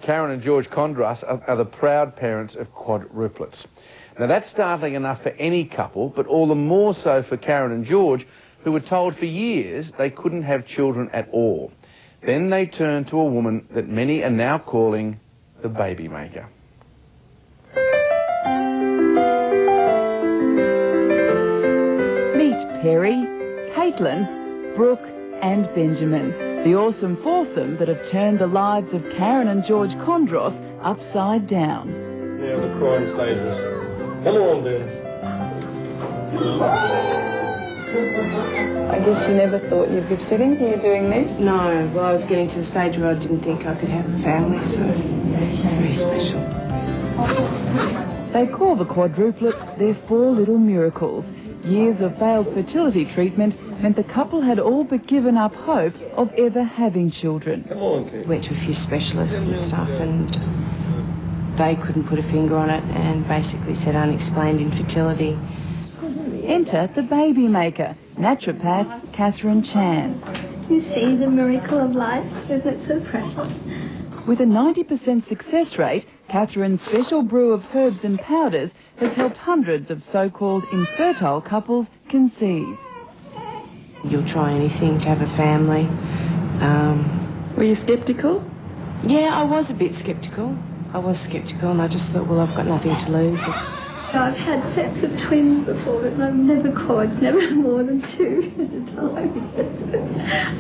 Karen and George Condros are the proud parents of quadruplets. Now, that's startling enough for any couple, but all the more so for Karen and George, who were told for years they couldn't have children at all. Then they turned to a woman that many are now calling the baby maker. Meet Perry, Caitlin, Brooke and Benjamin, the awesome foursome that have turned the lives of Karen and George Condros upside down. Yeah, the crying stages. Come on, Ben. I guess you never thought you'd be sitting here doing this? No, well, I was getting to the stage where I didn't think I could have a family, so it's very special. They call the quadruplets their four little miracles. Years of failed fertility treatment meant the couple had all but given up hope of ever having children. Come on, Kate. Went to a few specialists and stuff, and they couldn't put a finger on it and basically said unexplained infertility. Enter the baby maker, naturopath Catherine Chan. You see the miracle of life, isn't it so precious? With a 90% success rate, Catherine's special brew of herbs and powders has helped hundreds of so-called infertile couples conceive. You'll try anything to have a family. Were you sceptical? Yeah, I was a bit sceptical. And I just thought, well, I've got nothing to lose. I've had sets of twins before, but I've never quads, never more than two at a time.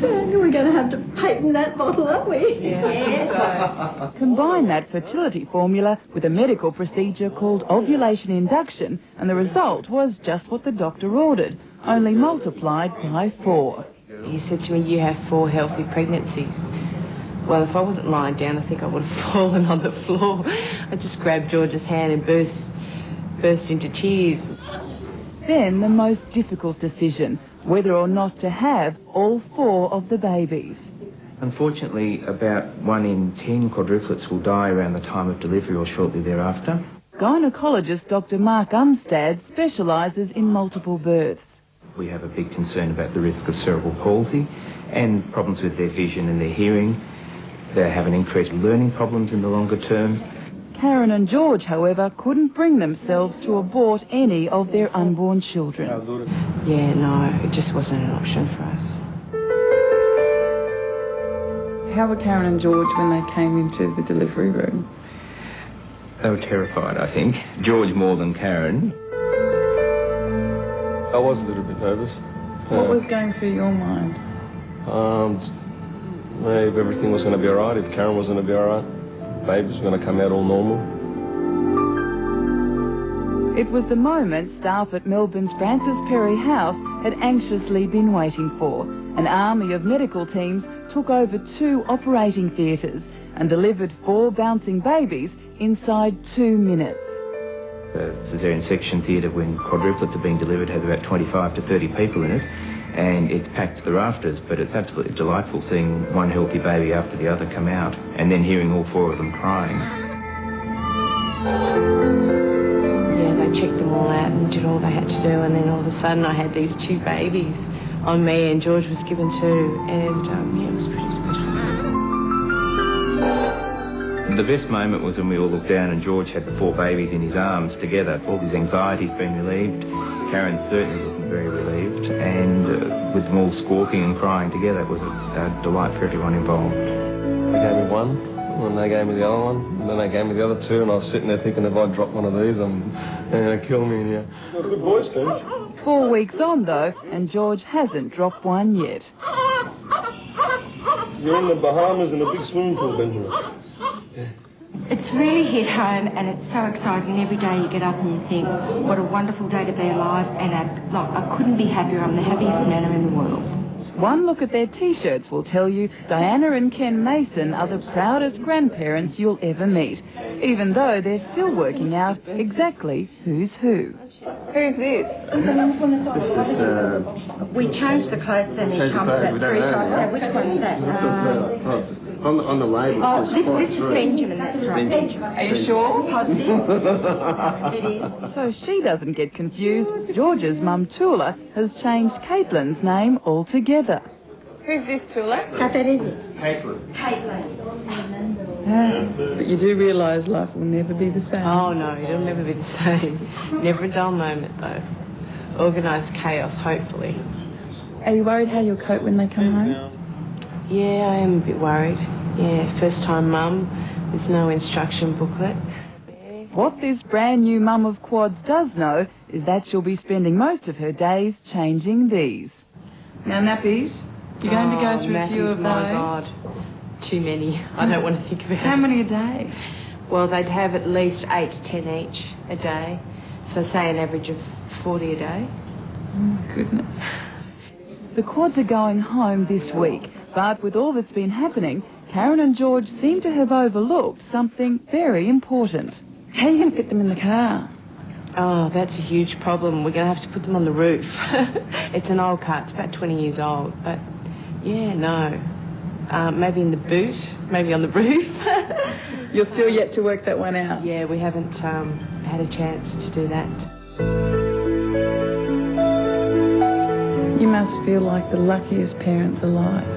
We're going to have to patent that bottle, aren't we? Yeah. Combine that fertility formula with a medical procedure called ovulation induction, and the result was just what the doctor ordered, only multiplied by 4. He said to me, you have 4 healthy pregnancies. Well, if I wasn't lying down, I think I would have fallen on the floor. I just grabbed George's hand and burst into tears. Then the most difficult decision, whether or not to have all 4 of the babies. Unfortunately, about 1 in 10 quadruplets will die around the time of delivery or shortly thereafter. Gynaecologist Dr. Mark Umstad specialises in multiple births. We have a big concern about the risk of cerebral palsy and problems with their vision and their hearing. They have an increased learning problems in the longer term. Karen and George, however, couldn't bring themselves to abort any of their unborn children. Yeah, no, it just wasn't an option for us. How were Karen and George when they came into the delivery room? They were terrified, I think. George more than Karen. I was a little bit nervous. What was going through your mind? Maybe everything was going to be all right, if Karen was going to be all right. Baby was going to come out all normal. It was the moment staff at Melbourne's Francis Perry House had anxiously been waiting for. An army of medical teams took over 2 operating theatres and delivered 4 bouncing babies inside 2 minutes. The caesarean section theatre, when quadruplets are being delivered, has about 25 to 30 people in it, and it's packed to the rafters, but it's absolutely delightful seeing one healthy baby after the other come out and then hearing all 4 of them crying. Yeah, they checked them all out and did all they had to do, and then all of a sudden I had these 2 babies on me, and George was given 2, and yeah, it was pretty special. The best moment was when we all looked down and George had the 4 babies in his arms together. All his anxiety's been relieved. Karen's certainly looking very relieved, and with them all squawking and crying together, it was a delight for everyone involved. They gave me 1, and they gave me the other 1, and then they gave me the other 2, and I was sitting there thinking, if I drop one of these, they're going to kill me. Yeah. Good boys, Steve. 4 weeks on, though, and George hasn't dropped one yet. You're in the Bahamas in a big swimming pool, Benjamin. It's really hit home, and it's so exciting. Every day you get up and you think, what a wonderful day to be alive, and I couldn't be happier. I'm the happiest nana in the world. One look at their T-shirts will tell you Diana and Ken Mason are the proudest grandparents you'll ever meet, even though they're still working out exactly who's who. Who's this? We changed the clothes and he comes at 3 times. So which one's that? On the label, this is Benjamin, that's right. Benjamin. Are you sure? Positive. It is. So she doesn't get confused, George's mum Tula has changed Caitlin's name altogether. Who's this, Tula? How bad is it? Caitlin. Caitlin. But you do realise life will never be the same. Oh no, it'll never be the same. Never a dull moment though. Organised chaos, hopefully. Are you worried how you'll cope when they come home? Yeah, I am a bit worried. Yeah, first time mum, there's no instruction booklet. What this brand new mum of quads does know is that she'll be spending most of her days changing these. Now nappies, you're going to go through nappies, a few of those. my God, too many. I don't want to think about it. How many a day? Well, they'd have at least 8 to 10 each a day. So say an average of 40 a day. Oh my goodness. The quads are going home this week, but with all that's been happening, Karen and George seem to have overlooked something very important. How are you going to fit them in the car? Oh, that's a huge problem. We're going to have to put them on the roof. It's an old car. It's about 20 years old. But, yeah, no. Maybe in the boot. Maybe on the roof. You're still yet to work that one out? Yeah, we haven't had a chance to do that. You must feel like the luckiest parents alive.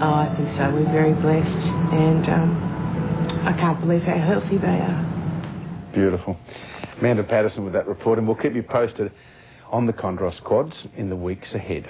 Oh, I think so. We're very blessed. And I can't believe how healthy they are. Beautiful. Amanda Patterson with that report, and we'll keep you posted on the Condros quads in the weeks ahead.